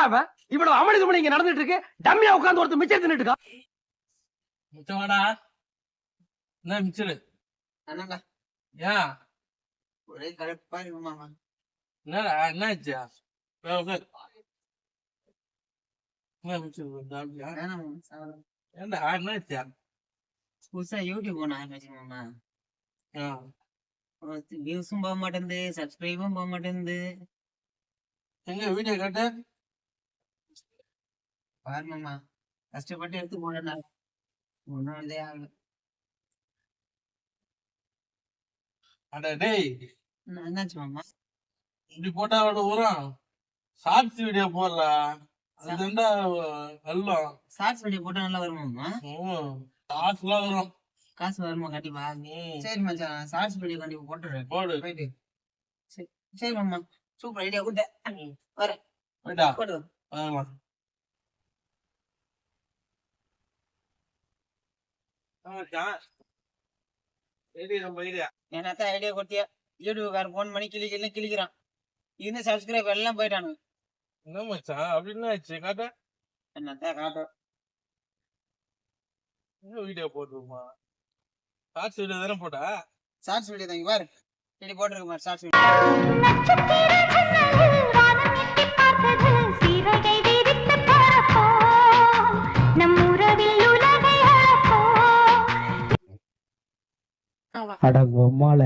அவன் இவ்வளவு அமளி துமளி இங்க நடந்துட்டு இருக்கு. டம்மியா உட்கார்ந்து ஒருத்தர் மிச்சம் தின்னுட்டு இருக்கா. மிச்சமாடா என்ன மிச்சரு என்னடா ஏன் ஒரே கடுப்பா இருக்கு மாமா. என்னடா என்ன ஆச்சு? என்ன மிச்சரு வேணாம் மாமா, சாப்பிடு. ஏன்டா என்ன ஆச்சு? புதுசா யூடியூப் ஒண்ணு ஆரம்பிச்சு மாமா. வியூஸும் போக மாட்டேங்குது, சப்ஸ்கிரைபும் போக மாட்டேங்குது. எங்க வீடியோ கேட்டு பாரு மாமா, கஷ்டப்பட்டு எடுத்து போடா, ஒன்னும் இதே ஆகல. அட டேய், என்னாச்சு மாமா? இப்படி போட்டா அவட வரும். ஷார்ட்ஸ் வீடியோ போடுறா, அதுதான்டா வெல்லம். ஷார்ட்ஸ் வீடியோ போட்டா நல்லா வருமா மாமா? ஷார்ட்ஸ்லாம் வரும். காசு வருமா கண்டிப்பா? சரி மச்சான், ஷார்ட்ஸ் வீடியோ கண்டிப்பா போட்டுறேன். போடு போயிட்டு சரி மாமா, சூப்பர் ஐடியா கொடுத்தேன். வரேன் போயிட்டா போட்டு. என்னத்தான் ஐடியா கொடுத்தியா? யூடியூப்காரன் போன் பண்ணி கிளிக்கிறான். இந்த சப்ஸ்கிரைப் எல்லாம் போயிட்டானுங்க. என்ன மச்சான் அப்படின்னு ஆச்சு? காட்ட என்னத்தான் காட்டும். வீடியோ போட்டுருமா? ஷார்ட்ஸ் வீடியோ தானே போட்டா? ஷார்ட்ஸ் வீடியோ தான் பாரு, இப்படி போட்டுருக்கு பாரு ஷார்ட்ஸ் வீடியோ. அட பொம்மால